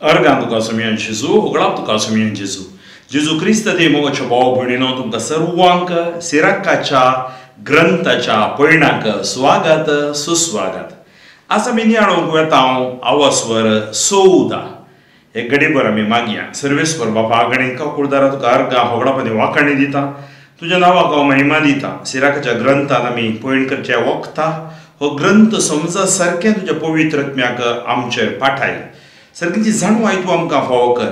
Argan tuka sumian Jesu, oglap tuka sumian Jesu. Jesu ख्रिस्त ते मोगाच्या भाव भयणीनो तुमका सर्वांक सिराकाच्या ग्रंथाच्या पयणाक स्वागत सुस्वागत. आज आमी नियाळोंक वेतांव आवाजवर 14 एक गडीभर आमी मागया. सर्वेस्वर बापा गणित कुळदारा तुका अर्गा होगडापणी वाकणी दिता, तुझ्या नावाक हांव महिमा दिता. सिराकाच्या ग्रंथान आमी पयण करच्या वखता हो ग्रंथ समजा सारकें तुज्या पवित्र आत्म्याक आमचेर पाठाय. सारकीची जाणवाय तूं आमकां फावो कर.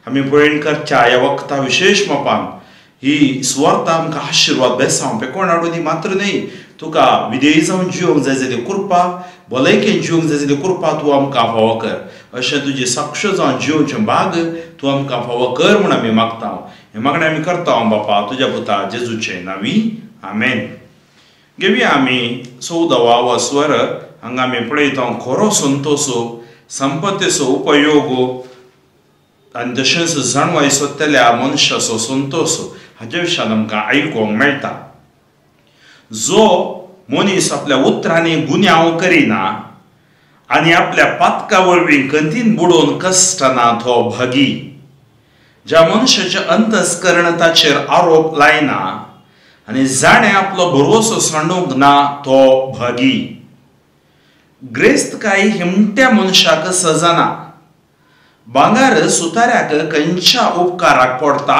आमी पयण करच्या ह्या वखता विशेष मोपान ही स्वर्ता आमकां आशिर्वाद बेसांव पेकोण हाडून दी मात्र न्ही, तुका विधेय जावन जिवंक जाय जाल्यार कृपा, भलायकेन जिवंक जाय जाल्यार कृपा तूं आमकां फावो कर. अशें तुजी साक्ष जावन जिवचें भाग तूं आमकां फावो कर म्हूण आमी मागता. हें मागणें आमी करता बापा तुज्या पुता जेजूचे नांवी आमेन. घेवया आमी 14वा स्वर. हांगा आमी पळयता खरो संतोषो संपत्तीचो उपयोग आनी तशेंच जाणवाय सोदतल्या मनशाचो संतोष हाचे विशयान आमकां आयकूंक मेळटा. जो मनीस आपल्या उतरांनी गुन्यांव करिना आनी आपल्या पातका वरवीं गतीन बुडोवन कश्टना तो भागी. ज्या मनशाच्या अंतस्करण ताचेर आरोप लायना आनी जाणें आपलो भरवोसो सांडूंक ना तो भागी. ग्रेस्त कांय हिमट्या मनशाक सजना. भांगार सुताऱ्याक खंयच्या उपकाराक पडटा.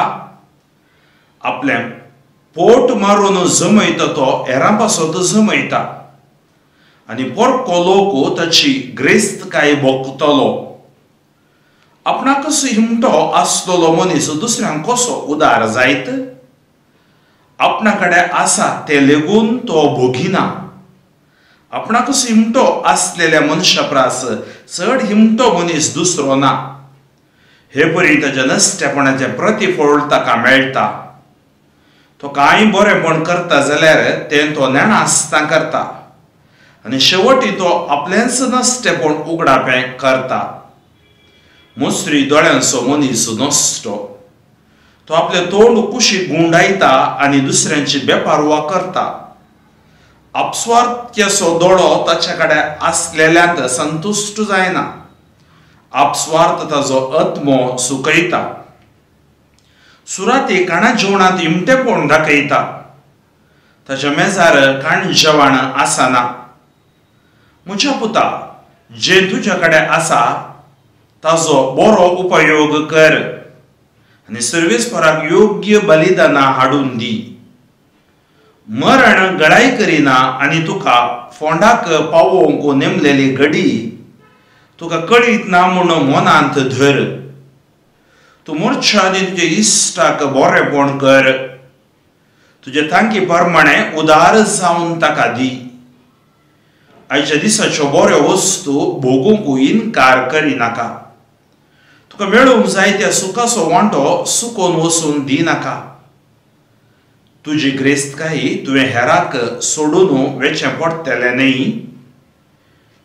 आपल्या पोट मारून जमयता तो हेरां पासत जमयता आनी परको लोक ताची ग्रेस्त कांय भोगतलो. आपणाक हिमटो आसलेलो मनीस दुसऱ्यांक कसो उदार जायत. आपणा कडेन आसा ते लेगून तो भोगिना. आपणाक हिमटो आसलेल्या मनशा प्रास चड हिमटो मनीस दुसरो ना. हे परी ताच्या नश्टेपणाचें प्रतिफळ ताका मेळटा. तो कांय बरेंपण करता जाल्यार तें तो नेणा आसता करता आनी शेवटी तो आपलेंच नश्टेपण उगडापें करता. मुसरी दोळ्यांचो मनीस नसतो. तो आपलें तोंड कुशीक गुंडायता आनी दुसऱ्यांची बेपारवा करता. आपस्वार्थ्याचो दोळो ताचे कडेन आसलेल्यांत संतुश्ट जायना. आपस्वार्थ ताचो आत्मो सुकयता. सुराती काणा जेवणांत हिमटेपण दाखयता. ताच्या मेजार काण जेवण आसना. म्हज्या पुता, जें तुज्या कडेन आसा ताचो बरो उपयोग कर आनी सर्वेस्पराक योग्य बलिदानां हाडून दी. मरण गळाय करिना आनी तुका फोंडाक पावोवंक नेमलेली घडी तुका कळीत ना म्हूण मनांत धर. तूं मोर्चा आनी तुज्या इश्टाक बरेंपण कर. तुजे तांकी प्रमाणें उदार जावन ताका दी. आयच्या दिसाच्यो बऱ्यो वस्तू भोगूंक इन्कार करिनाका. तुका मेळूंक जाय त्या सुखाचो वांटो सुकोवन वचून दिनाका. तुजी ग्रेस्तकाय तुवें हेराक सोडून वेचें पडटलें न्ही.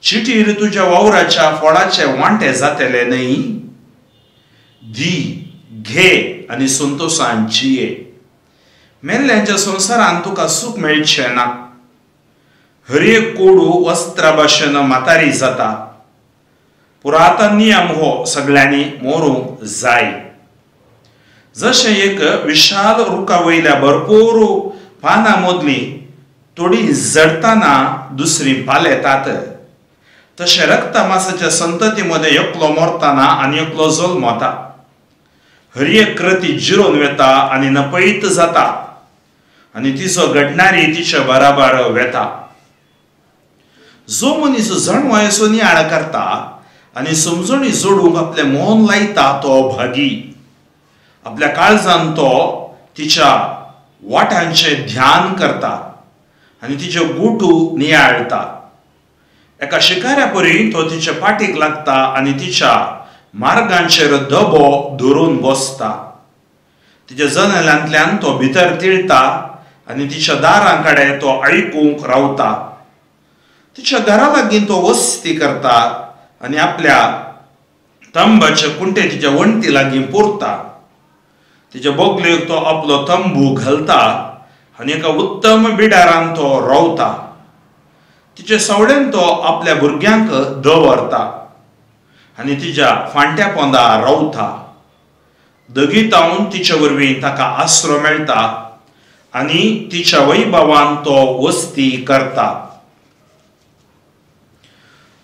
चिटीर तुज्या वावराच्या फळाचे वांटे जातले न्ही. दी, घे आनी संतोशान जिये. मेल्ल्यांच्या संवसारांत तुका सूख मेळचें ना. हर एक कोडू वस्त्रा भाशेन म्हातारी जाता. पुरातन नियम हो सगळ्यांनी मोरूंक जाय. जशें एक विशाल रुखा वयल्या भरपूर पानां मदली थोडी जडटाना दुसरी पालेतात, तशें रक्ता मासाच्या संतती मध्ये एकलो मरतना आनी एकलो जल्मता. हर एक कृती जिरोवन वेता आनी नपयत जाता आनी तिचो घडणारी तिच्या बराबर वेता. जो मनीस जाणवायेचो नियाळ करता आनी समजणी जोडूंक आपलें मोन लायता तो भागी. आपल्या काळजान तो तिच्या वाट्यांचे ध्यान करता आनी तिचे गुटू नियाळता. एका शिकाऱ्या परी तो तिच्या पाठीक लागता आनी तिच्या मार्गांचेर दबो धरून बसता. तिच्या जनेलांतल्यान तो भितर तिळता आनी तिच्या दारां कडेन तो आयकूंक रावता. तिच्या घरा लागीं तो वस्ती करता आनी आपल्या तंबाचे कुंटे तिच्या वणटी लागीं पुरता. तिच्या बोगलेक तो आपलो तंबू घालता आनी एका उत्तम बिडारान तो रावता. तिचे सवड्यान तो आपल्या भुरग्यांक दवरता आनी तिच्या फांट्या पोंदार रावता. दगीतावन तिचे वरवीं ताका आसरो मेळटा आनी तिच्या वैभवान तो वस्ती करता.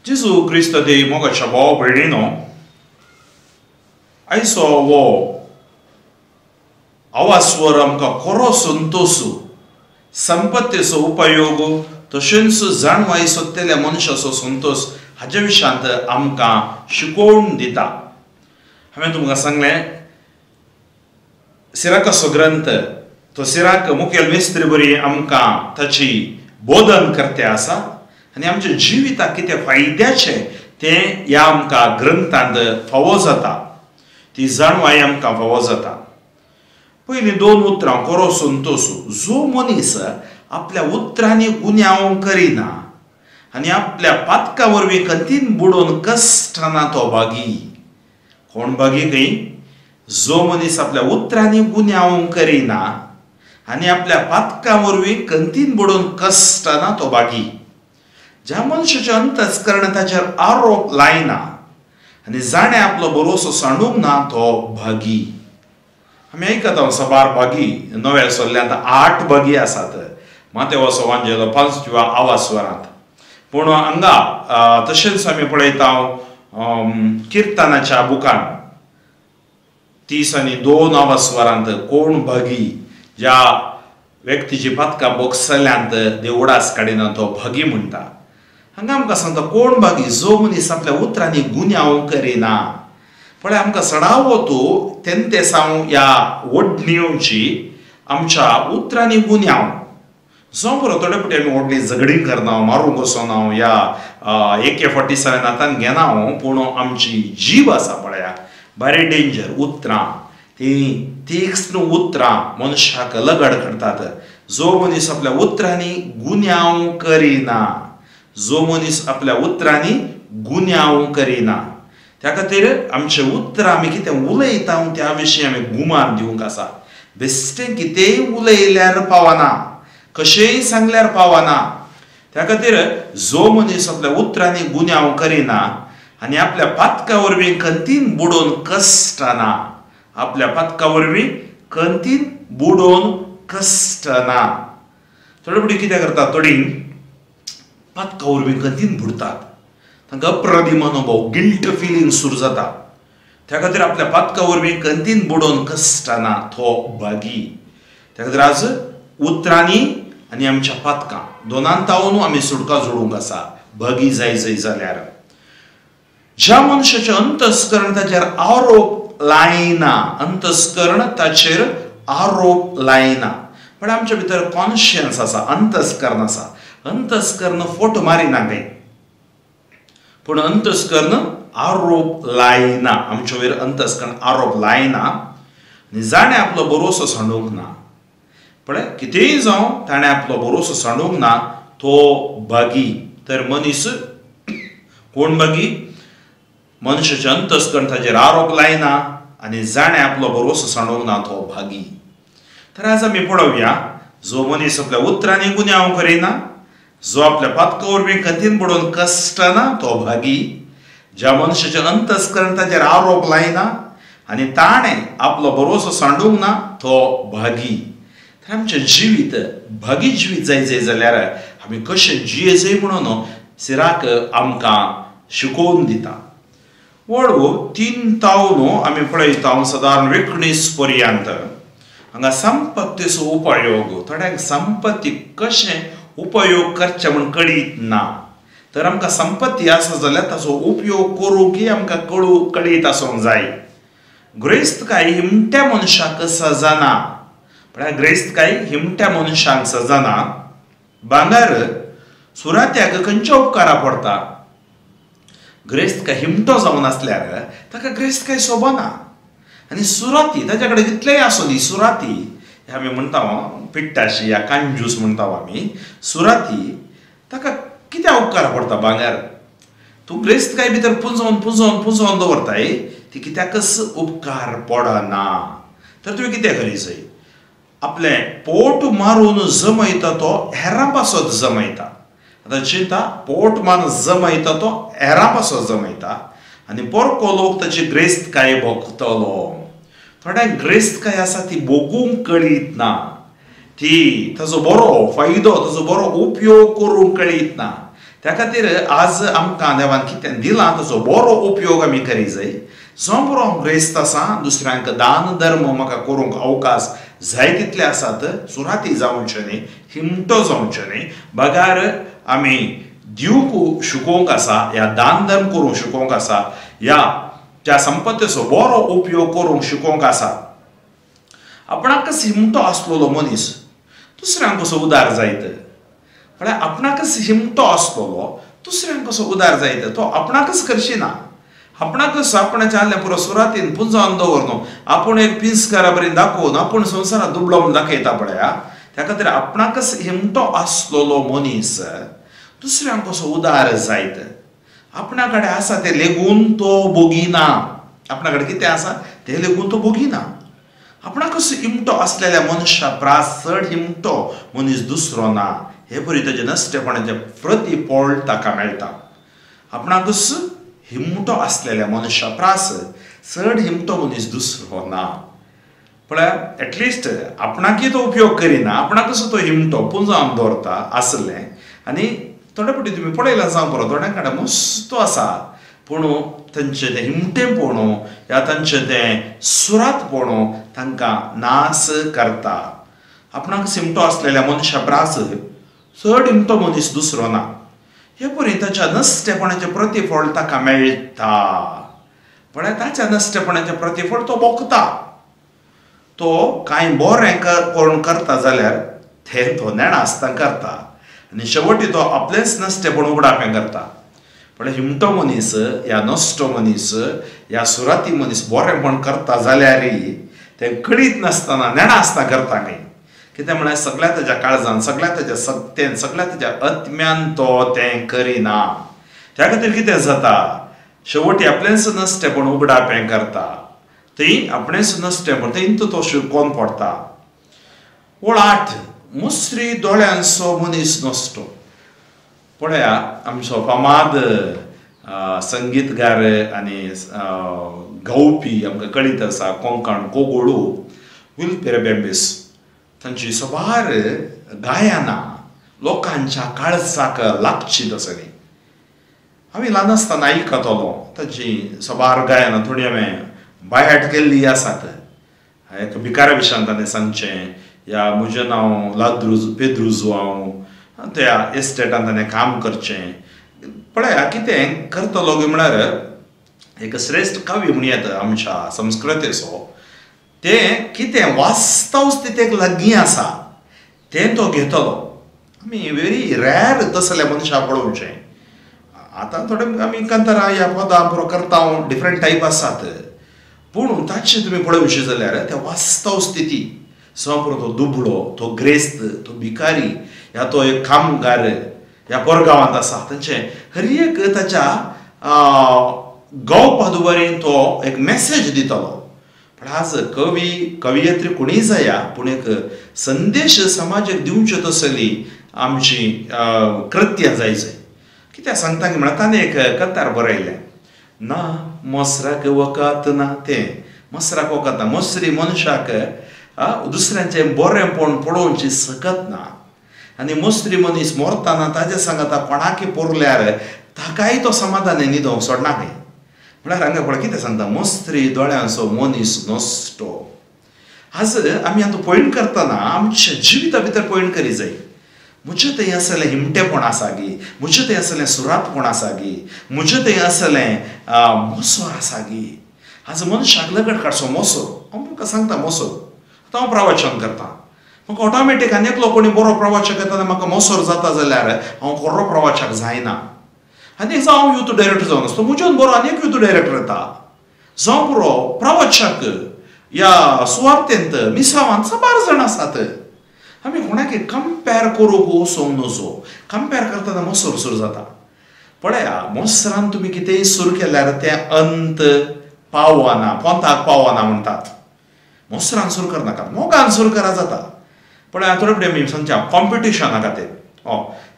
जेजू क्रिस्त दे मोगाच्या भाव भयणीनो, आयचो वो आवास्वर आमकां खरो संतोषू, संपत्तीचो उपयोग तशेंच जाणवाय सोदलेल्या मनशाचो संतोष हाचे विशयांत आमकां शिकोवन दिता. हांवें तुमकां सांगलें सिराकाचो ग्रंथ, तो सिराक मुखेल मेस्त्री बरी आमकां ताची बोधन करते आसा आनी आमच्या जिविताक कितें फायद्याचें तें ह्या आमकां ग्रंथांत फावो जाता, ती जाणवाय आमकां फावो जाता. पयलीं 2 उतरां खरो संतोषू. जो मनीस आपल्या उतरांनी गुन्यांव करिना आनी आपल्या पातका वरवीं कंतीन बुडोवन कश्टाना तो भागी. कोण भागी खंय? जो मनीस आपल्या उतरांनी गुन्यांव करिना आनी आपल्या पातका वरवीं कंतीन बुडोवन कश्टाना तो भागी. ज्या मनशाचें अंतस्करण ताचेर आरोप लायना आनी जाणें आपलो भरोसो सांडूंक ना तो भागी. आमी आयकता सबार भागी नव्या सल्ल्यांत 8 भागी आसात मातेवाचो वांजेलो 5व्या आवास्वरांत. पूण हांगा तशेंच आमी पळयता किर्तनाच्या बुकान 30 आनी 2 आवास्वरांत कोण भागी, ज्या व्यक्तीची पातकां बोगसल्यांत देवडास काडिना तो भागी म्हणटा. हांगा आमकां सांगता कोण भागी? जो मनीस आपल्या उतरांनी गुन्यांव करिना. पळय आमकां सडावो तूं तेन्ते सावन ह्या वडणीवची आमच्या उतरांनी गुन्यांव जो बरो थोडे फावटी आमी व्हडली झगडी करना, मारूंक वचना, या AK-47 हातान घेना, पूण आमची जीव आसा पळया बरे डेंजर उतरां, ती तीक्ष्ण उतरां मनशाक लगड करतात. जो मनीस आपल्या उतरांनी गुन्यांव करिना, जो मनीस आपल्या उतरांनी गुन्यांव करिना. त्या खातीर आमचे उतर आमी कितें उलयता त्या विशीं आमी गुमान दिवंक आसा. बेश्टें कितेंय उलयल्यार पावना, कशेंय सांगल्यार पावना. त्या खातीर जो मनीस आपल्या उतरांनी गुन्यांव करिना आनी आपल्या पातका वरवीं कंतीन बुडोवन कश्टाना, आपल्या पातका वरवीं कंतीन बुडोवन कश्टाना. थोडे फावटी कितें करता, थोडीं पातका वरवीं कंतीन बुडतात, तांकां अप्रतिम अनुभव, गिल्ट फिलींग सुरू जाता. त्या खातीर आपल्या पातका वरवीं कंतीन बुडोवन कश्टाना तो भागी. त्या खातीर आज उतरांनी आनी आमच्या पातकां दोनांतावनू आमी सुटका जोडूंक आसा भागी जायत जाल्यार. ज्या मनशाचें अंतस्करण ताचेर आरोप लायना, अंतस्करण ताचेर आरोप लायना. पण आमच्या भितर कॉन्शियन्स आसा, अंतस्करण आसा. अंतस्करण फोट मारिना खंय, पूण अंतस्करण आरोप लायना. आमच्या वयर अंतस्करण आरोप लायना आनी जाणें आपलो भरोसो सांडूंक ना. पळय कितेंय जावं ताणें आपलो भरोसो सांडूंक ना तो भागी. तर मनीस कोण भागी? मनशाचें अंतस्करण ताचेर आरोप लायना आनी जाणें आपलो भरोसो सांडूंक ना तो भागी. तर आज आमी पळोवया, जो मनीस आपल्या उतरांनी गुन्यांव करिना, जो आपल्या पातका वरवीं कंतीन बुडोवन कश्टाना तो भागी. ज्या मनशाचें अंतस्करण ताचेर आरोप लायना आनी ताणें आपलो भरोसो सांडूंक ना तो भागी. तर आमचें जिवीत भागी जिवीत जाय जाल्यार आमी कशें जियेजय म्हणून सिराक आमकां शिकोवन दिता. वळू 3 तावन आमी पळयता सादारण 19 पर्यंत. हांगा संपत्तीचो उपयोग, थोड्यांक संपत्ती कशें उपयोग करचे म्हण कळीत ना. तर आमकां संपत्ती आसा जाल्यार ताचो उपयोग करूंकय आमकां कळीत आसूंक जाय. ग्रेस्तकाय हिमट्या मनशाक सजना. पण ग्रेस्तकाय हिमट्या मनशांक सजना. भांगर सुरात्याक खंयच्या उपकारा पडटा? ग्रेस्तकाय हिमटो जावन आसल्यार ताका ग्रेस्तकाय सोबना. आनी सुराती ताच्या कडेन कितलेंय आसूं दी, सुराती आमी म्हणटा पिट्टाशी या कांजूस म्हणटा आमी, सुराती ताका कित्या उपकार पडटा भांगर? तूं ग्रेस्तकाय भितर पुंजोवन दवरताय, ती कित्याकच उपकार पडना. तर तुवें कितें करीचंय? आपलें पोट मारून जमयता तो हेरां पासत जमयता. आतां चिंता, पोट मारून जमयता तो हेरां पासत जमयता. आनी पोरको लोक ताची ग्रेस्तकाय भोगतलो. थोड्यांक ग्रेस्तकाय आसा ती भोगूंक कळीत ना, ती ताजो बरो फायदो ताजो बरो उपयोग करूंक कळीत ना. त्या खातीर आज आमकां देवान कितें दिलां ताजो बरो उपयोग आमी करी जाय. जो बरो हांव ग्रेस्त आसा, दुसऱ्यांक दान धर्म म्हाका करूंक अवकाश जाय तितले आसात. सुराती जावचे न्ही, हिमटो जावचे न्ही, बगार आमी दिवंक शिकोवंक आसा, या दान धर्म करूंक शिकोवंक आसा, या त्या संपत्तीचो बरो उपयोग करूंक शिकोवंक आसा. आपणाकच हिमटो आसलेलो मनीस दुसऱ्यांक कसो उदार जायत. म्हळ्यार आपणाकच हिमटो आसलेलो दुसऱ्यांक कसो उदार जायत. तो आपणाकच करची ना, आपणाकच आपणाच्या आदल्या पुरो सुरातीन पुंजोवन दवरनो, आपूण एक पिंसकारा बरी दाखोवन आपूण संवसारांत दुबळो म्हूण दाखयता पळया. त्या खातीर आपणाकच हिमटो आसलेलो मनीस दुसऱ्यांक कसो उदार जायत. आपणा कडेन आसा ते लेगून तो भोगिना. आपणा कडेन कितें आसा ते लेगून तो भोगिना. आपणाकच हिमटो आसलेल्या मनशा प्रास चड हिमटो मनीस दुसरो ना. हे परी ताचे नश्टेपणाचे प्रतिफळ ताका मेळटा. आपणाकच हिमटो आसलेल्या मनशा प्रास चड हिमटो मनीस दुसरो ना. म्हळ्यार एटलिस्ट आपणाकी तो उपयोग करिना, आपणाकच तो हिमटो पुंजोवन दवरता आसले. आनी थोडे फावटी तुमी पळयलां जावं बरो, थोड्यां कडेन मस्तो आसा पूण तांचे ते हिमटेपणू या तांचे ते सुरातपणू तांकां नास करता. आपणाक हिमटो आसलेल्या मनशा प्रास चड हिमटो मनीस दुसरो ना. हे परी ताच्या नश्टेपणाचें प्रतिफळ ताका मेळटा. पण ताच्या नश्टेपणाचें प्रतिफळ तो भोगता. तो कांय बरें कोण करता जाल्यार तें तो नेणासता करता आनी शेवटी तो आपलेंच नश्टेपण उगडापें करता. पण हिमटो मनीस या नश्टो मनीस या सुराती मनीस बरेंपण करता जाल्यारय तें कळीत नासतना नेणासता करता न्ही. कितें म्हळ्यार सगळ्या ताच्या काळजान, सगळ्या ताच्या सक्तेन, सगळ्या ताच्या आत्म्यान तो तें करिना. त्या खातीर कितें जाता, शेवटी आपलेंच नश्टेपण उगडापें करता. थंय आपणेंच नश्टेपण थंय तो शिरकोन पडटा. ओळ 8 मुसरी दोळ्यांचो मनीस नश्टो. पळया आमचो फामाद संगीतकार आनी गावपी आमकां कळीत आसा कोंकण कोगोळू विल्पेर बेंबीस. तांची सवार गायनां लोकांच्या काळजाक लागची तसली. हांवें ल्हान आसतना आयकतालो ताची सवार गायनां थोडी हांवें बायहाट केल्ली आसात. एक भिकारा विशयान ताणें सांगचें, या म्हजें नांव लाद्रूज पेद्रूजो, हांव त्या एस्टेटान ताणें काम करचें. पळया कितें करतलो गे म्हळ्यार एक श्रेश्ठ कवी म्हूण येता आमच्या संस्कृतेचो, तें कितें वास्तव स्थितीक लागीं आसा तें तो घेतलो. आमी व्हेरी रॅर तसल्या मनशाक पळोवचें. आतां थोडे आमी कांतारा ह्या पदां पुरो करता डिफरंट टायप आसात, पूण ताचें तुमी पळोवचें जाल्यार त्या वास्तव स्थिती समपुरो तो दुबळो, तो ग्रेस्त, तो भिकारी, या तो एक कामगार ह्या परगांवांत आसा, तांचे हर एक ताच्या गावपा दुबारीन तो एक मेसेज दितलो. पण आज कवयित्री कोणीय जाया, पूण एक संदेश समाजाक दिवचे तसली आमची कृत्य जायचें. कित्याक सांगता की म्हळ्यार ताणें एक कथार बरयलें, ना मोसराक वकात ना. तें मोसराक वकात ना. मोसरी मनशाक दुसऱ्यांचें बरेंपण पळोवची सकत ना. आनी मोसरी मनीस मरतना ताजे सांगता कोणाकी पुरल्यार ताकाय तो समाधान न्हिदोवंक सोडना खंय. म्हळ्यार हांगा पळय कितें सांगता, मोसरी दोळ्यांचो मनीस नश्टो. आज आमी आतां पॉयंट करतना आमच्या जिविता भितर पॉयंट करी जाय. म्हजें थंय आसलें हिमटेपण आसा गी, म्हजें थंय आसलें सुरातपण आसा गी, म्हजें थंय आसलें मोसोर आसा गी. आज मनशाक लगट काडचो मोसोर. हांव तुमकां सांगता मोसोर. आतां हांव प्रवचन करता, म्हाका ऑटोमॅटीक आनी एकलो कोणी बरो प्रवचक येता म्हाका मोसोर जाता जाल्यार हांव बरो प्रवचक जायना. आनी जावं यूथ डायरेक्टर जावन आसता, म्हज्यान बरो आनी एक यूथ डायरेक्टर येता, जावं बरो प्रवचक या सुवातेंत मिसावांत साबार जाण आसात. आमी कोणाक कंपेर करूंक वचोंक नजो. कंपेर करतना मोसोर सुरू जाता. पळया मोसरान तुमी कितेंय सुरू केल्यार तें अंत पावना, पोंताक पावना म्हणटात. मोसरान सुरू करनाकात, मोगान सुरू करा जाता. पण थोडे फुडें आमी सांगच्या कॉम्पिटिशना खातीर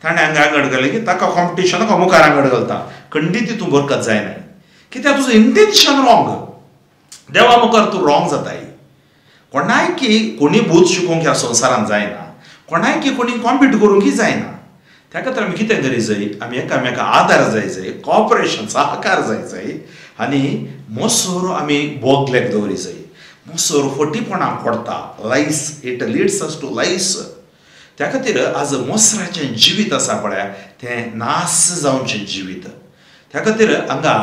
ताणें हांगा आंगड घालें की ताका कॉम्पिटिशनाक मुखार आंगड घालता. खंडीत तितून बरकत जायना. कित्याक तुजो इंटेन्शन रॉंग. देवा मुखार तूं रॉंग जाताय. कोणाय की कोणी भूत शिकोवंक ह्या संवसारांत जायना. कोणाय की कोणी कॉम्पीट करूंकय जायना. त्या खातीर आमी कितें करी जाय, आमी एकामेका आदार जाय जाय, कॉपरेशन सहकार जाय जाय आनी मोसोर आमी बोगल्याक दवरी जाय. मोसोर फटीपणाक पडटा, लायस, इट लिड्स अस टू लायस. त्या खातीर आज मोसराचें जिवीत आसा पळय तें नास जावचें जिवीत. त्या खातीर हांगा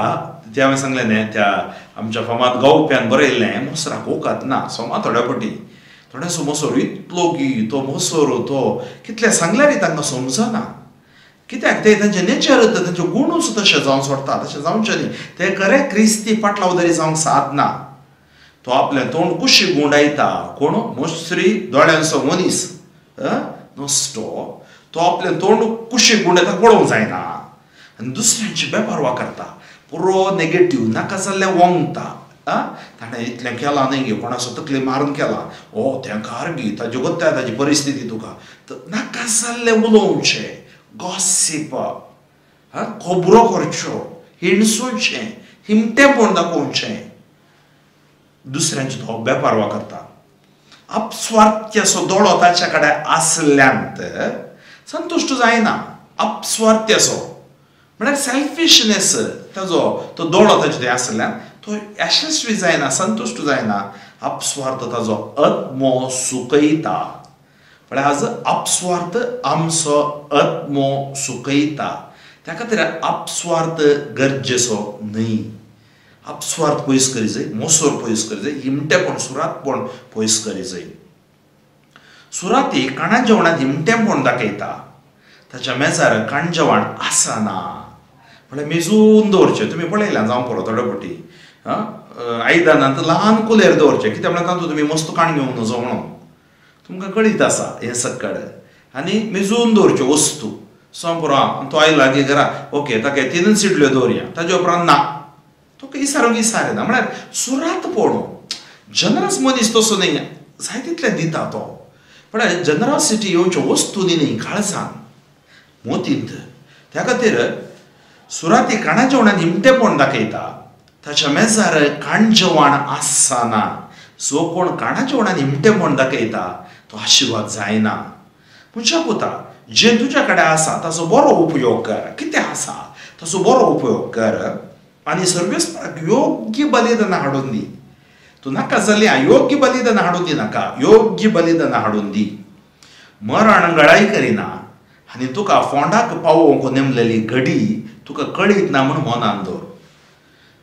ते हांवें सांगलें न्ही, त्या आमच्या फामाद गावप्यान बरयल्लें मोसराक ओकात ना. सोमा थोड्या फावटी थोडेसो मोसोर इतलो की तो मोसोर तो कितलें सांगल्यारय तांकां समजना. कित्याक ते तांचे नेचर, तांचे गुणूच तशे जावन सोडटा. तशें जावचें न्ही. ते खरें क्रिस्ती पाटलावदरी जावंक सादना. तो आपलें तोंड कुशी गुंडायता. कोण? मोसरी दोळ्यांचो मनीस नसतो. तो आपलें तोंड कुशी गुंडायता, पळोवंक जायना. आनी दुसऱ्यांची बेपारवा करता. पुरो नेगेटीव, नाका जाल्लें वोंगता. ताणें इतलें केलां न्ही, कोणाचो तकली मारून केला, ओ तेंकां आर्गी, ताजे गोत्ताय ताजी परिस्थिती तुका. नाका जाल्लें उलोवचें, गॉसिप, खबरो करच्यो, हिणसूचें, हिमटेपण दाखोवचें. दुसऱ्यांची तो बेपारवा करता. अपस्वार्थ्यसो दोळो ताच्या कडेन आसल्यांत संतुश्ट जायना. अपस्वार्थ्यसो म्हळ्यार सेल्फिशनेस, ताजो तो दोळो ताचे थंय आसल्यान तो यशस्वी जायना, संतुश्ट जायना. अपस्वार्थ ताजो आत्मो सुकयता. म्हळ्यार आज अपस्वार्थ आमचो आत्मो सुकयता. त्या खातीर अपस्वार्थ गरजेचो न्ही. अपस्वार्थ पयस करी जाय, मोसोर पयस करी जाय, हिमटेपण, सुरातपण पयस करी जाय. सुराती काणा जेवणात हिमटेपण दाखयता. ताच्या मेजार काण जेवण आसना. म्हळ्यार मेजून दवरचें. तुमी पळयलां जावं पळो थोडे फावटी आयदनांत ल्हान कुलेर दवरचें. कित्याक म्हळ्यार तातूंत तुमी मस्त काण घेवंक नजो म्हणून तुमकां कळीत आसा हें सकड. आनी मेजून दवरच्यो वस्तू. सो पुरो तो आयला की घरा, ओके ताका 3 सिडल्यो दवरया. ताजे उपरांत ना, तो इसारूंक इसार येना. म्हळ्यार सुरातपण. जनरस मनीस तसो न्ही, जाय तितलें दिता तो. म्हळ्यार जनरॉसिटी येवच्यो वस्तूंनी न्ही, काळजान, मोतींत. त्या खातीर सुराती काणा जेवणात हिमटेपण दाखयता. ताच्या मेजार काण जेवण आसना. सो कोण काणा जेवणात हिमटेपण दाखयता तो आशिर्वाद जायना. पुजा पुता जें तुज्या कडेन आसा ताचो बरो उपयोग कर. कितें आसा ताचो बरो उपयोग कर आनी सर्वेस्पराक योग्य बलिदानां हाडून दी. तूं नाका जाल्ली अयोग्य बलिदानां हाडून दी नाका, योग्य बलिदानां हाडून दी. मरण गळाई करिना आनी तुका फोंडाक पावोवंक नेमलेली घडी तुका कळीत ना म्हूण मनान दवर.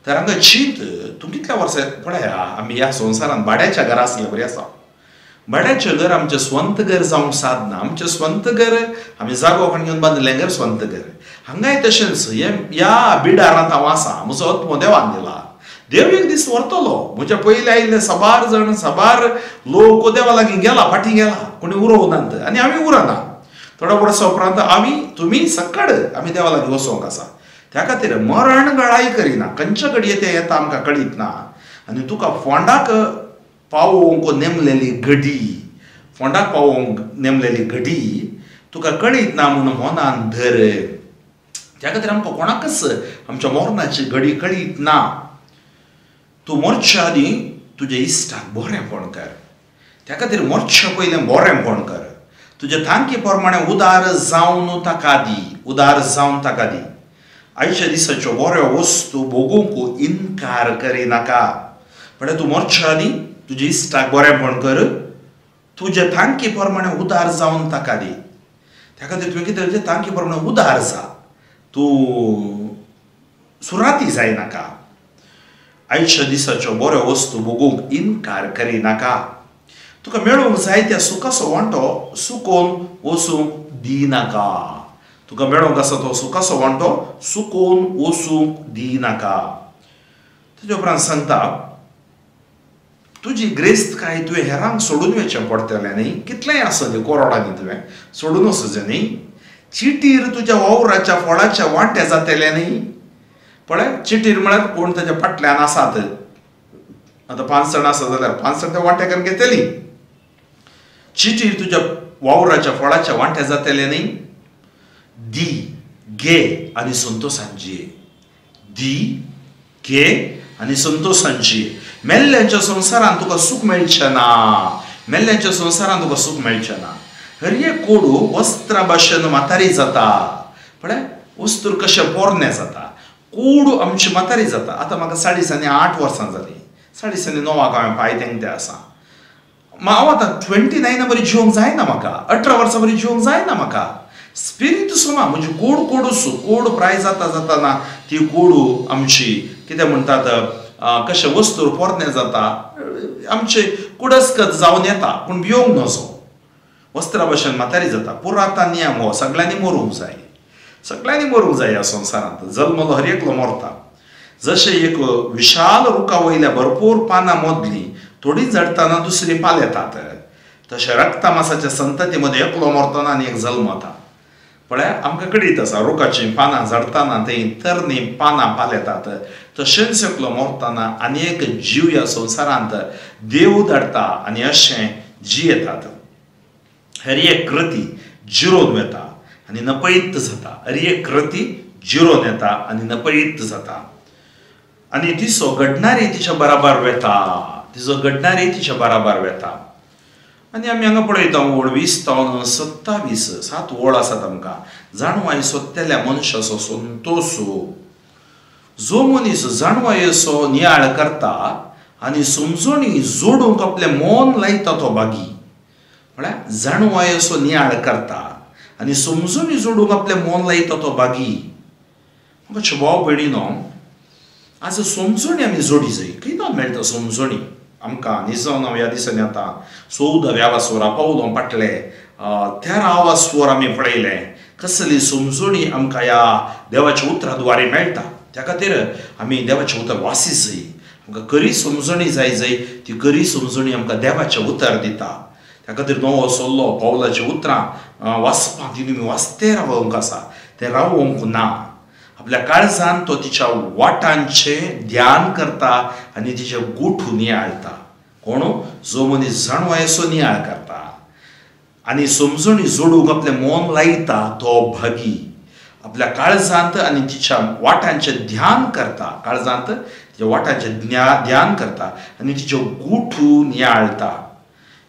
तर हांगा चिंत, तूं कितल्या वर्सां पळया, आमी ह्या संवसारांत भाड्याच्या घरा आसलें बरी आसा. भाड्याचें घर आमचें स्वंत घर जावंक सादना. आमचें स्वंत घर आमी जागो कोण घेवन बांदलें घर स्वंत घर. हांगाय तशेंच ह्या बिडारांत हांव आसा. म्हजो आत्मो देवान दिला. देव एक दीस व्हरतलो. म्हज्या पयलीं आयिल्ले साबार जाण, साबार लोक देवा लागीं गेला, फाटीं गेला, कोणी उरोवनात आनी आमी उरना. थोड्या वर्सां उपरांत आमी, तुमी सकड आमी देवा लागीं वचोंक आसा. त्या खातीर मरण गळाई करिना. खंयच्या घडये तें येता आमकां कळीत ना. आनी तुका फोंडाक पावोवंक नेमलेली घडी, फोंडाक पावोवंक नेमलेली घडी तुका कळीत ना म्हूण मनान धर. त्या खातीर आमकां कोणाकच आमच्या मरणाची घडी कळीत ना. तूं मरच्या आदीं तुज्या इश्टाक बरेंपण कर. त्या खातीर मरच्या पयलें बरेंपण कर. तुज्या थांकी प्रमाणे उदार जावन ताका दी. उदार जावन ताका दी. आयच्या दिसाच्यो बऱ्यो वस्तू भोगूंक इन्कार करिनाका. म्हळ्यार तूं मरच्या आदीं तुज्या इश्टाक बरेंपण कर. तुज्या थांकी प्रमाणे उदार जावन ताका दी. त्या खातीर तुवें कितें करचें, थांकी प्रमाणे उदार जा. तूं सुराती जायनाका. आयच्या दिसाच्यो बऱ्यो वस्तू भोगूंक इन्कार करिनाका. तुका मेळूंक जाय त्या सुखाचो वांटो सुकोवन वचूंक दिनाका. तुका मेळूंक आसा तो सुखाचो वांटो सुकोवन वचूंक दिनाका. ताचे उपरांत सांगता, तुजी ग्रेस्तकाय तुवें हेरांक सोडून वचचें पडटलें न्ही. कितलेंय आसुनी कोरोडांनी तुवें सोडून वचचें न्ही. चिटीर तुज्या वावराच्या फळाच्या वांटे जातलें न्ही. पळय, चिटीर म्हळ्यार कोण ताच्या फाटल्यान आसात. आतां 5 जाण आसा जाल्यार 5 जाण त्या वांट्याकार घेतली. चिटीर तुज्या वावराच्या फळाच्या वांटे जातलें न्ही. दी, घे आनी संतोशान जिये. दी, घे आनी संतोषांची. मेल्ल्यांच्या संवसारांत तुका सूख मेळचें ना. मेल्ल्यांच्या संवसारांत तुका सूख मेळचें ना. हर एक कोडू वस्त्रा भाशेन म्हातारी जाता. पळय वस्त्र कशें पोरणे जाता. कोडू आमची म्हातारी जाता. आतां म्हाका 8.5 वर्सां जालीं. 9:30 हांवें पांय तेंगते आसा. हांव आतां 29 बरी जिवंक जायना म्हाका. 18 वर्सां बरी जिवंक जायना म्हाका. स्पिरीट सोमा म्हणजे कोड प्राय जाता ती कोडू आमची कितें म्हणटात कशें वस्तूर पोरणे जाता. आमचे कुडस्कत जावन येता पूण भियोंक नजो. वस्त्रा भाशेन म्हातारी जाता. पुराता नियम हो सगळ्यांनी मरूंक जाय. सगळ्यांनी मरूंक जाय ह्या संवसारांत. जल्मलो हर एकलो मरता. जशें एक विशाल रुखा वयल्या भरपूर पानां मदलीं थोडी झडटाना दुसरी पाल येतात, तशें रक्तमासाच्या संतती मध्ये एकलो मरतना आनी एक जल्मता. पळय आमकां कळीत आसा रुखाची पानां झडटाना थंय तरणी पानां पाल येतात. तशेंच एकलो मरतना आनी एक जीव ह्या संवसारांत देव धाडटा आनी अशें जियेतात. हर एक कृती जिरोवन येता आनी नपयत जाता. हर एक कृती जिरोवन येता आनी नपयत जाता. आनी तिचो घडणारी तिच्या बराबर वेता. तिचो घडणारी तिच्या बराबर वेता. आनी आमी हांगा पळयता 20:27 7 वळ आसात आमकां. जाणवाय सोदतेल्या मनशाचो संतोष. जो मनीस जाणवायेचो नियाळ करता आनी समजणी जोडूंक आपलें मन लायता तो भागी. म्हळ्यार जाणवायेचो नियाळ करता आनी समजणी जोडूंक आपलें मन लायता तो भागी. म्हाका भाव भयणीनो, आज समजणी आमी जोडी जाय. खंय मेळटा समजणी आमकां. निजवन ह्या दिसांनी आतां 14व्या स्वरा पावलो पाटले 13वा स्वर आमी पळयले. कसली समजणी आमकां ह्या देवाच्या उतराद्वारे मेळटा. त्या खातीर आमी देवाचें उतर वासीत जाय. आमकां खरी समजणी जाय ती खरी समजणी आमकां देवाचें उतर दिता. त्या खातीर नवो सल्लो पावलाच्या उतरां वाचपाक तुमी वाचते रावंक आसा. तें रावोंक ना. आपल्या काळजांत तो तिच्या वाटांचे ध्यान करता आनी तिचे गोठू नियाळता. कोण? जो मनीस जाणवायेचो नियाळ करता आनी समजणी जोडूंक आपलें मन लायता तो भागी. आपल्या काळजांत आनी तिच्या वाटांचे ध्यान करता. काळजांत तिच्या वाटांचे ध्यान करता आनी तिचे गोठू नियाळता.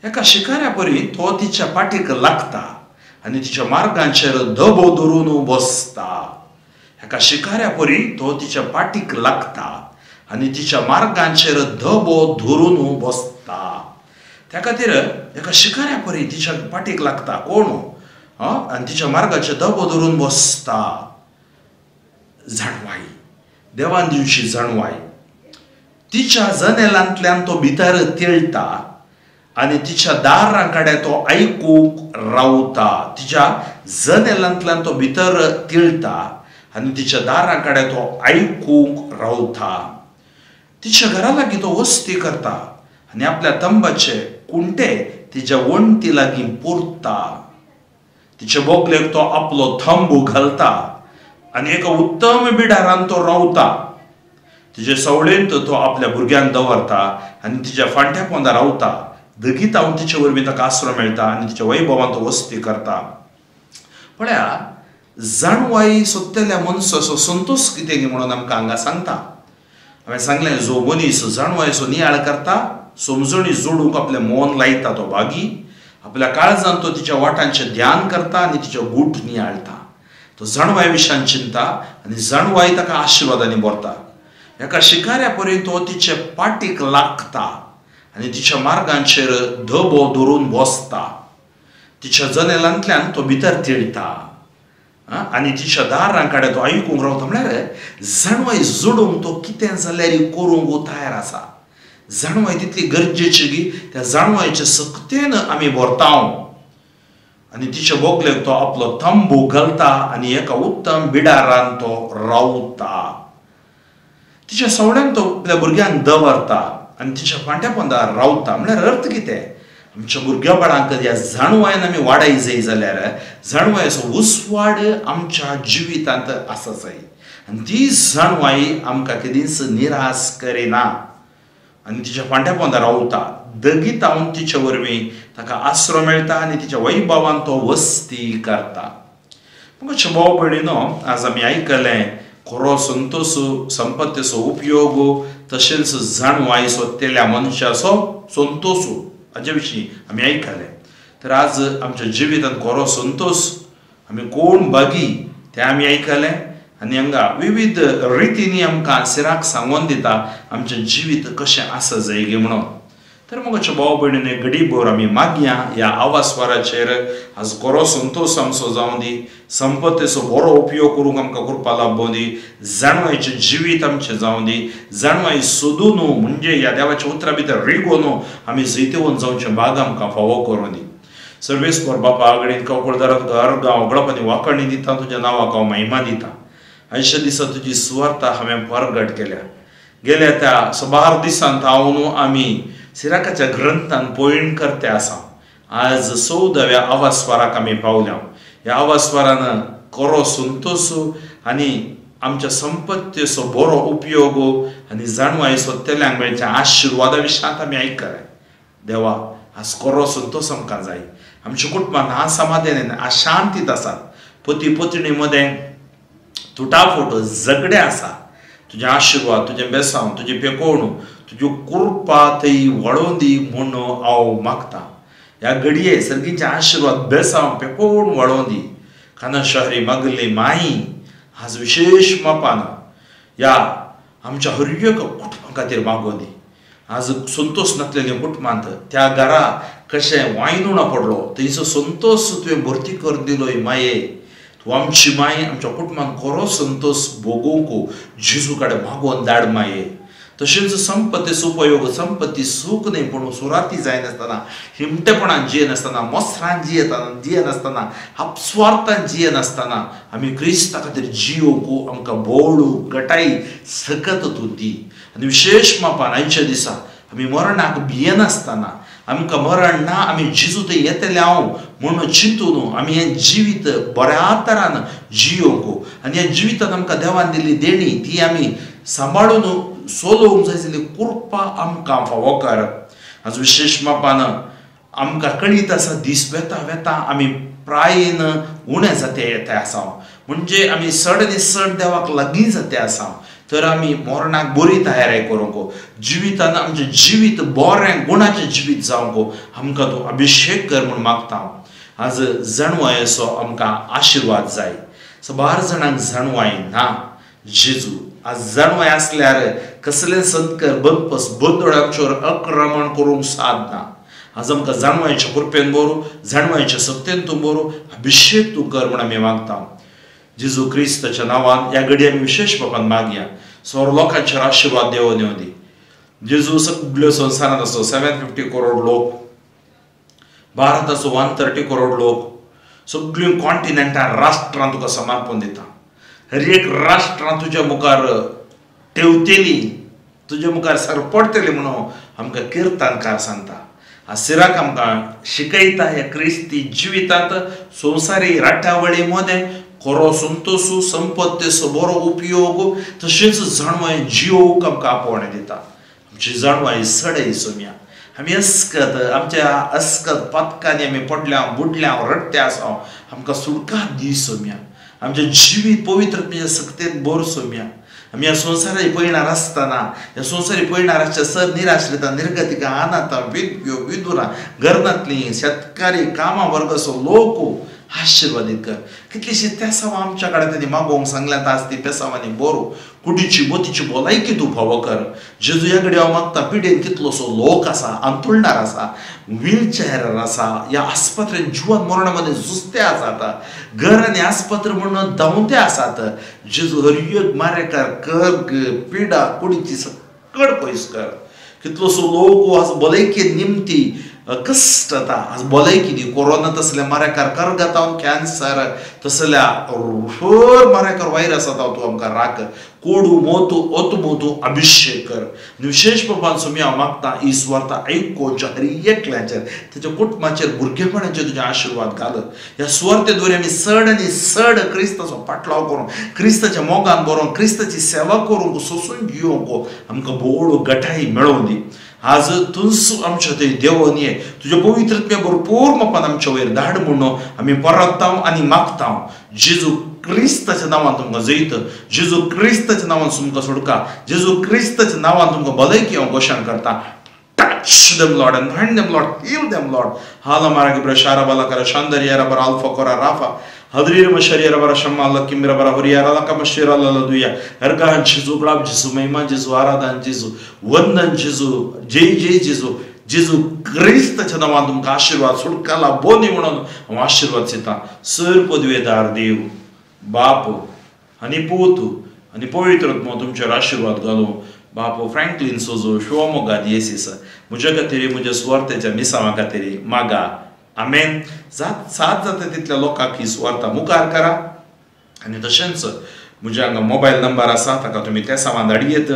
एका शिकाऱ्या परी तो तिच्या पाठीक लागता आनी तिच्या मार्गांचेर धबो धरून बसता. एका शिकाऱ्या परी तो तिच्या पाठीक लागता आनी तिच्या मार्गांचेर धबो धरून बसता. त्या खातीर एका शिकाऱ्या परी तिच्या पाठीक लागता. कोण? आनी तिच्या मार्गाचेर धबो धरून बसता. जाणवाय, देवान दिवची जाणवाय. तिच्या जनेलांतल्यान तो भितर तेळटा आनी तिच्या दारां कडेन तो आयकूंक रावता. तिच्या जनेलांतल्यान तो भितर तेळटा आनी तिच्या दारां कडेन तो आयकूंक रावता. तिच्या घरा लागीं तो वस्ती करता आनी आपल्या तंबाचे कुंटे तिच्या वणटी लागीं पुरता. तिच्या बोगलेक तो आपलो थंब घालता आनी एका उत्तम बिडारान तो रावता. तिचे सवळेंत तो आपल्या भुरग्यांक दवरता आनी तिच्या फांट्या पोंदा रावता. दगीत हांव तिचे वरवीं ताका आसरो मेळटा आनी तिच्या वैभवान तो वस्ती करता. पळया, जाणवाई सोदतेल्या मनशाचो संतोष कितें म्हणून आमकां हांगा सांगता. हांवें सांगलें, जो मनीस जाणवायेचो नियाळ करता, समजणी जोडूंक आपलें मन लायता तो भागी. आपल्या काळजांत तो तिच्या वाटांचें ध्यान करता आनी तिचे गूठ नियाळता. तो जाणवाय विशयान चिंता आनी जाणवाय ताका आशिर्वादांनी भरता. एका शिकाऱ्या परी तो तिचे पाठीक लागता आनी तिच्या मार्गांचेर धबो धरून बसता. तिच्या जनेलांतल्यान तो भितर तेळटा आनी तिच्या दारां कडेन तो आयकूंक रावता. म्हळ्यार जाणवाय जोडूंक तो कितें जाल्यार करूंक तयार आसा. जाणवाय तितली गरजेची की त्या जाणवायेच्या सक्तेन आमी भरताव आनी तिच्या बोगलेक तो आपलो थंबू घालता आनी एका उत्तम बिडारान तो रावता. तिच्या सवड्यांक तो आपल्या भुरग्यांक दवरता आनी तिच्या फांट्या पोंदार रावता. म्हळ्यार अर्थ कितें? आमच्या भुरग्या बाळांक ह्या जाणवायेन आमी वाडय जाय जाल्यार जाणवायेचो उसवाड आमच्या जिवितांत आसा जाय. आनी ती जाणवाय आमकां केदींच निराश करिना आनी तिच्या फांट्या पोंदार रावता. दगीत हांव तिचे वरवीं ताका आसरो मेळटा आनी तिच्या वैभवान तो वस्ती करता. म्हज्या भाव भयणीनो, आज आमी आयकलें खरो संतोषो संपत्तीचो उपयोग तशेंच जाणवाय सोदलेल्या मनशाचो संतोषो हाचे विशीं आमी आयकले. तर आज आमच्या जिवितांत खरो संतोष आमी कोण भागी ते आमी आयकले आनी हांगा विविध रितींनी आमकां सिराक सांगून दिता आमचें जिवीत कशें आसा जाय म्हणून. तर मोगाच्या भाव भयणीने घडीभर आमी मागया ह्या आवास्वराचेर आज खरो संतोष आमचो जावं दी, संपत्तीचो बरो उपयोग करूंक आमकां करपा लाभूं दी, जाणवायेचें जिवीत आमचें जावं दी, जाणवाय सोदून म्हणजे ह्या देवाच्या उतरां भितर रिगोन आमी जैतवंत जावचें भाग आमकां फावो करूं दी. सर्वेस्वर बापा आगडीन कवळदारांत घर गांव गळपांनी वांकणी दिता, तुज्या नांवाक हांव महिमा दिता. आयच्या दिसा तुजी सुवार्ता हांवें परगट केल्या. गेल्या त्या 12 दिसांत हांव न्हू आमी सिराकाच्या ग्रंथान पळयण करते आसा. आज 14व्या आवास्वराक आमी पावल्या. ह्या आवास्वरान खरो संतोष आनी आमच्या संपत्तीचो बरो उपयोग आनी जाणवाय सोदतल्यांक मेळच्या आशिर्वादा विशयांत आमी आयकले. देवा आज खरो संतोष आमकां जाय. आमच्या कुटुंबांत आसमाधान अशांतीत आसात. पती पत्नी मदें तुटाफूट झगडे आसा. तुजें आशिर्वाद, तुजें बेसांव, तुजी पेकोवण, तुजी कृपा थंय वळोवन दी म्हूण हांव मागतां. ह्या घडये सर्गीचे आशिर्वाद, बेसांव, पेकोवण वळोवन दी. खाना शहरी मागली माई आज विशेष मापान ह्या आमच्या हर एक कुटुंबा खातीर मागोवन दी. आज संतोष नासलेल्या कुटुंबांत त्या घरा कशें वायनूण पडलो थंयचो संतोष तुवें भरती करून दिलोय माये. तूं आमची माय आमच्या कुटुंबांत खरो संतोष भोगूंक जेजू कडेन मागोवन धाड माये. तशेंच संपत्तीचो उपयोग, संपत्ती सूख न्ही पूण सुराती जायनासतना, हिमटेपणान जियेनासतना, मोसरान जियेनासतना, आपस्वार्थान जियेनासतना आमी क्रिस्ता खातीर जियोंक आमकां बोवळू गटाई सकत तूं दी. आनी विशेष मापान आयच्या दिसा आमी मरणाक भियेनासतना, आमकां मरण ना, आमी जेजू थंय येतले हांव म्हणून चिंतून आमी हें जिवीत बऱ्या तरान जियोंक आनी ह्या जिवितांत आमकां देवान दिल्ली देणी ती आमी सांबाळून सोलोवंक जाय जाल्यार कृपा आमकां फावो कर. आज विशेष मापान आमकां कळीत आसा दीस वेता आमी प्रायेन उणें जाते येते आसा. म्हणजे आमी चड आनी चड देवाक लागीं जाते आसा. तर आमी मरणाक बरी तयारी करूंक, जिवितान आमचें जिवीत बरें गुणाचें जिवीत जावंक आमकां तूं अभिशेक कर म्हूण मागता. आज जाणवायेचो आमकां आशिर्वाद जाय. 12 जाणांक जाणवाय ना. जेजू आज जाणवाय आसल्यार कसलें संतकर बदपस बंदोळ्यांचेर आक्रमण करूंक साद ना. आज आमकां जाणवायेच्या कृपेन बरो, जाणवायेच्या सत्तेन तूं बरो अभिशेक तूं कर म्हूण आमी मागता. जेजू क्रिस्ताच्या नांवान ह्या घडये आमी विशेष बापान मागया. सगळ्या लोकांचेर आशिर्वाद देवून येवं दी. जेजू सगळ्यो संवसारांत आसो 750 करोड लोक, भारताचो 130 करोड लोक, सगळ्यो कॉन्टिनेंटां राष्ट्रां तुका समर्पण दिता. हर एक राष्ट्रां तुज्या मुखार ठेवतेली, तुज्या मुखार सरपडटली म्हणून आमकां किर्तनकार सांगता. आज सिराक आमकां शिकयता ह्या क्रिस्ती जिवितांत संवसारी राट्यावळी मदें खरो संतोष, संपत्तीचो बरो उपयोग तशेंच जाणवाय जियोवंक आमकां आपोवणें दिता. आमची जाणवाय सडय सोम्या. आमी अस्कत आमच्या अस्कत पथकांनी आमी पडल्या बुडल्या रडटे आसा. आमकां सुटका दी सोम्या. आमचें जिवीत पवित्रतेच्या सक्तेन भर सोम्या. आमी ह्या संवसारी पळयणार आसतना, ह्या संवसारी पळयणाराच्या सर निराश्रितां, निर्गतिकां, अनाथां, विधव्यो, विधुरां, घरनांतलीं, शेतकारी, कामा वर्गाचो लोक आशिर्वादीत कर. कितलींशीं पेसावां आमच्या कडेन तांणी मागोवंक सांगल्यात. आज ती पेसावांनी बरो कुडीची मोतीची भलायकी तूं फावो कर. जेजू ह्या घडये हांव मागता पिडेन कितलोसो लोक आसा, अंतुळणार आसा, व्हीलचॅरार आसा, ह्या आस्पत्रेन जिवन मरणा मदें झुजते आसात, घर आनी आस्पत्र म्हणून धांवते आसात. जेजू हर एक मारेकार कर्ग, पिडा, कुडीची सकट पयस कर. कितलोसो लोक आज भलायके निमती कष्ट जाता. आज भलायकी दी. कोरोना तसले मारेकार कर्गतावन कॅन्सर तसल्या हर मारेकार वायरस जाता तूं आमकां राख. कोडू मोतू ओतमोतू अभिशेक कर. विशेष बापान सुमी हांव मागता ही सुवार्ता आयकोवच्या हर एकल्याचेर, तेच्या कुटुंबाचेर, भुरगेपणाचेर तुजे आशिर्वाद घाल. ह्या सुवार्ते द्वारे आमी चड आनी चड क्रिस्ताचो पाटलाव करूं, क्रिस्ताच्या मोगान बरोवंक, क्रिस्ताची सेवा करूंक, सोसून जियोंक आमकां बोवळो गटाई मेळोवन दी. आज तूंच आमच्या थंय देवून ये तुज्या पवित्रत्वे भरपूर मोपान आमच्या वयर धाड म्हणून आमी परतता आनी मागता जेजू क्रिस्ताच्या नांवान तुमकां जैत जेजू क्रिस्ताच्या नांवान तुमकां सोडका जेजू क्रिस्ताच्या नांवान तुमकां भलायकी हांव घोशण करता touch them Lord and anoint them Lord heal them Lord hala mara gibra shara bala kara shandari yara bara alfa kora rafa hadrir mashari yara bara shamma Allah kimra bara huriyara la kamashira la duya ergan jesu glab jesu mehman jesu aradan jesu vandan jesu jay jesu jesu Christaच्या नावान तुमकां आशीर्वाद सुटका लाभोनी म्हणून आशीर्वाद दिता sir पदवेदार देव बाप आनी पूत आनी पवित्रत्व तुमचेर आशीर्वाद घालूं बापो फ्रँकलिन सोजो शिवमोगा दियेसीस म्हज्या खातीर म्हज्या सुवार्थेच्या मिसावा खातीर मागा आमेन साथ जाता तितल्या लोकांक ही सुवार्ता मुखार करा आनी तशेंच म्हज्या हांगा मोबायल नंबर आसा ताका तुमी त्या सामान धाडियेत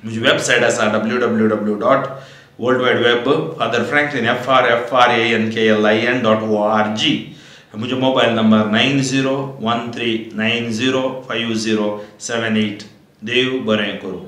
म्हजी वेबसायट आसा www.fatherfranklin.org म्हजो मोबायल नंबर 9013905078 देव बरें करूं.